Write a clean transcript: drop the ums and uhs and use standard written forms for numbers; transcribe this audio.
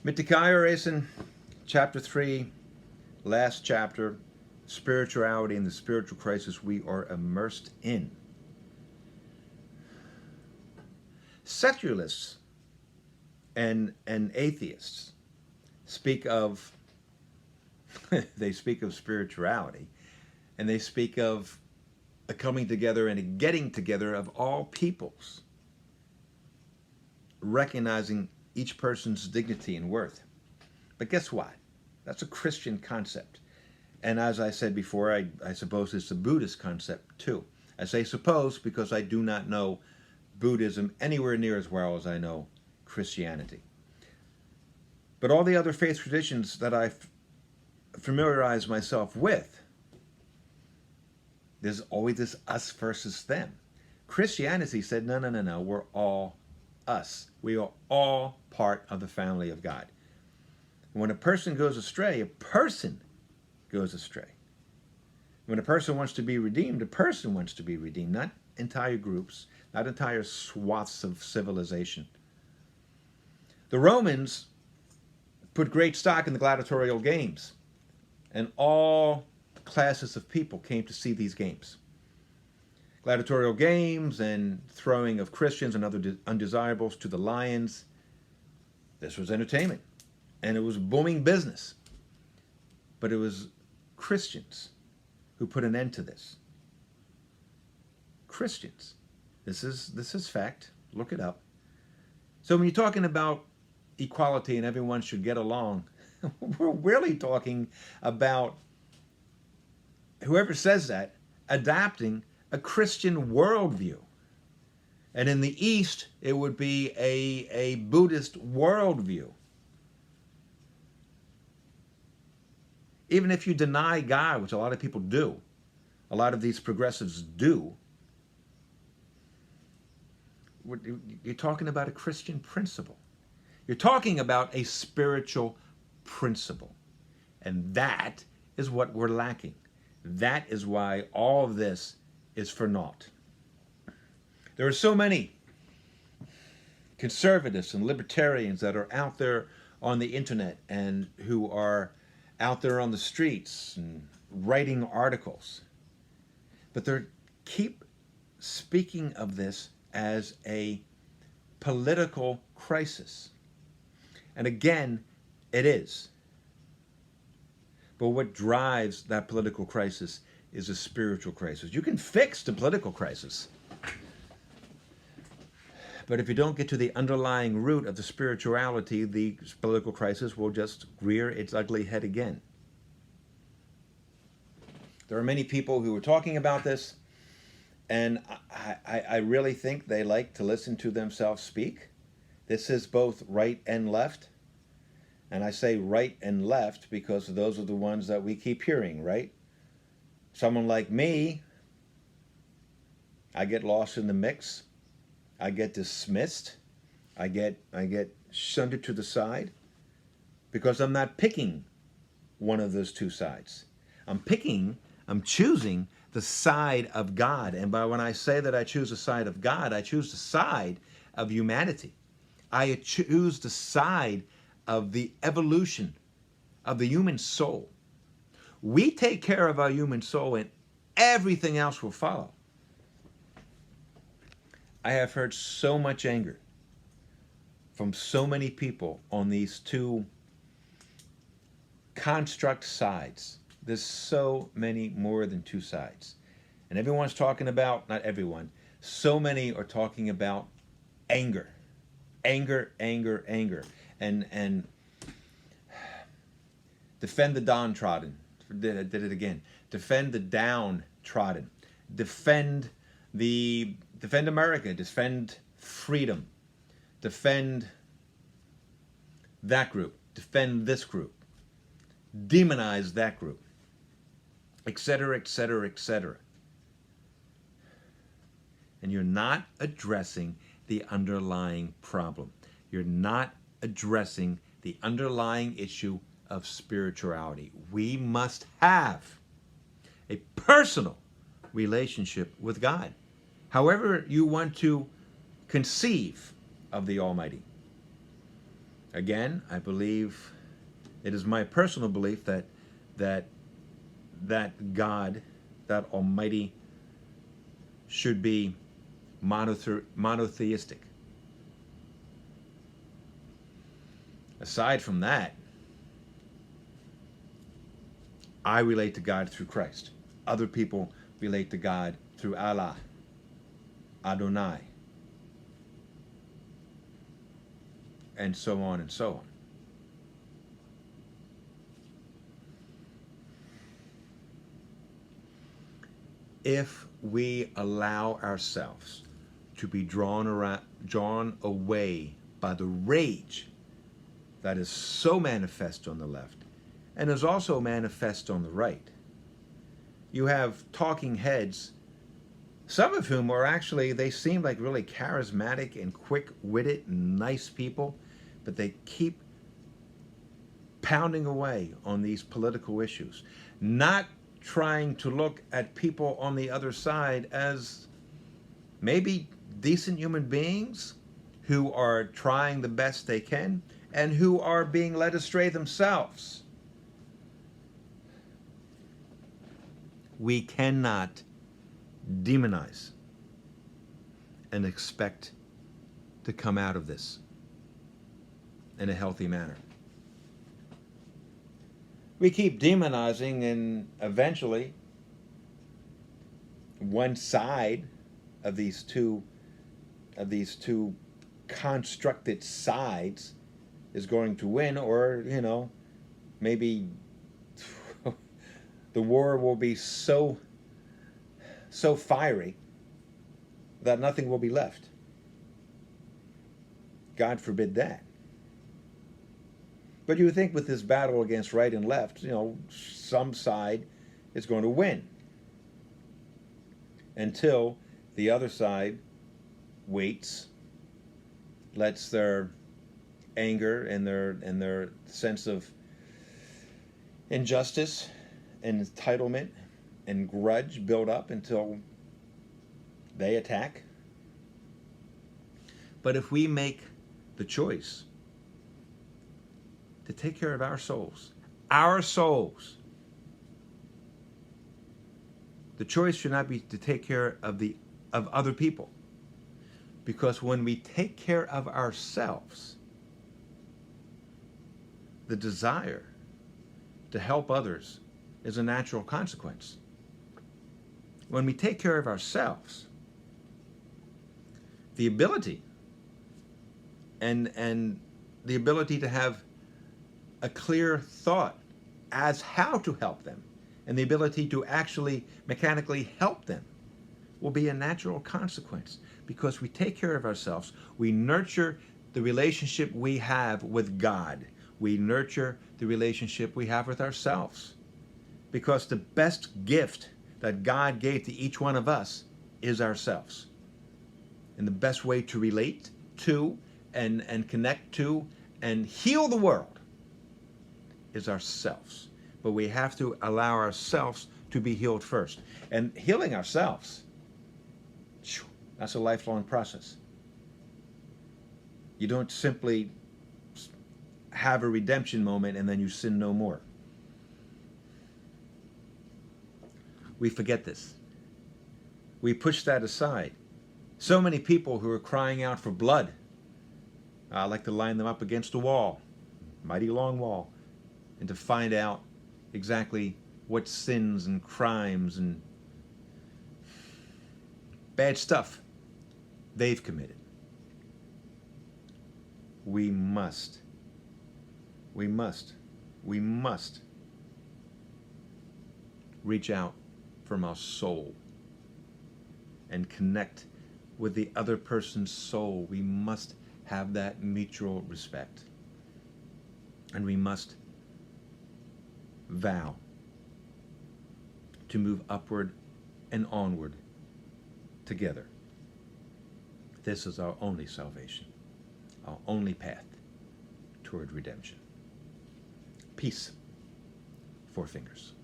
Mittikaya chapter 3, last chapter, spirituality and the spiritual crisis we are immersed in. Secularists and atheists speak of they speak of spirituality, and they speak of a coming together and a getting together of all peoples, recognizing each person's dignity and worth. But guess what? That's a Christian concept. And as I said before, I suppose it's a Buddhist concept too. I say suppose because I do not know Buddhism anywhere near as well as I know Christianity. But all the other faith traditions that I've familiarized myself with, there's always this us versus them. Christianity said, no, we're all us. We are all part of the family of God. When a person goes astray, a person goes astray. When a person wants to be redeemed, a person wants to be redeemed, not entire groups, not entire swaths of civilization. The Romans put great stock in the gladiatorial games, and all classes of people came to see these games. Gladiatorial games and throwing of Christians and other undesirables to the lions. This was entertainment, and it was booming business. But it was Christians who put an end to this. Christians. This is fact. Look it up. So when you're talking about equality and everyone should get along, we're really talking about whoever says that adapting a Christian worldview. And in the East, it would be a Buddhist worldview. Even if you deny God, which a lot of people do, a lot of these progressives do, you're talking about a Christian principle. You're talking about a spiritual principle. And that is what we're lacking. That is why all of this is for naught. There are so many conservatives and libertarians that are out there on the internet and who are out there on the streets and writing articles. But they keep speaking of this as a political crisis. And again, it is. But what drives that political crisis is a spiritual crisis. You can fix the political crisis, but if you don't get to the underlying root of the spirituality, the political crisis will just rear its ugly head again. There are many people who are talking about this, and I really think they like to listen to themselves speak. This is both right and left. And I say right and left because those are the ones that we keep hearing, right? Someone like me, I get lost in the mix. I get dismissed. I get shunted to the side because I'm not picking one of those two sides. I'm choosing the side of God. And by when I say that I choose the side of God, I choose the side of humanity. I choose the side of the evolution of the human soul. We take care of our human soul and everything else will follow. I have heard so much anger from so many people on these two construct sides. There's so many more than two sides. And everyone's talking about, not everyone, so many are talking about anger. Anger. And defend the downtrodden. Did it again. Defend the downtrodden. Defend America. Defend freedom. Defend that group. Defend this group. Demonize that group. Etc., etc., etc. And you're not addressing the underlying problem. You're not addressing the underlying issue of spirituality. We must have a personal relationship with God. However you want to conceive of the Almighty. Again, I believe, it is my personal belief that that God, that Almighty, should be monotheistic. Aside from that, I relate to God through Christ. Other people relate to God through Allah, Adonai, and so on and so on. If we allow ourselves to be drawn away by the rage that is so manifest on the left and is also manifest on the right, you have talking heads, some of whom are actually, they seem like really charismatic and quick-witted and nice people, but they keep pounding away on these political issues, not trying to look at people on the other side as maybe decent human beings who are trying the best they can and who are being led astray themselves. We cannot demonize and expect to come out of this in a healthy manner. We keep demonizing, and eventually one side of these two constructed sides is going to win, or maybe the war will be so fiery that nothing will be left. God forbid that. But you would think with this battle against right and left, some side is going to win until the other side waits, lets their anger and their sense of injustice and entitlement and grudge build up until they attack. But if we make the choice to take care of our souls, the choice should not be to take care of other people. Because when we take care of ourselves, the desire to help others is a natural consequence. When we take care of ourselves, the ability and the ability to have a clear thought as how to help them and the ability to actually mechanically help them will be a natural consequence. Because we take care of ourselves, we nurture the relationship we have with God. We nurture the relationship we have with ourselves. Because the best gift that God gave to each one of us is ourselves. And the best way to relate to and connect to and heal the world is ourselves. But we have to allow ourselves to be healed first. And healing ourselves, that's a lifelong process. You don't simply have a redemption moment and then you sin no more. We forget this. We push that aside. So many people who are crying out for blood, I like to line them up against a wall, mighty long wall, and to find out exactly what sins and crimes and bad stuff they've committed. We must reach out from our soul and connect with the other person's soul. We must have that mutual respect. And we must vow to move upward and onward together. This is our only salvation, our only path toward redemption. Peace. 4 fingers.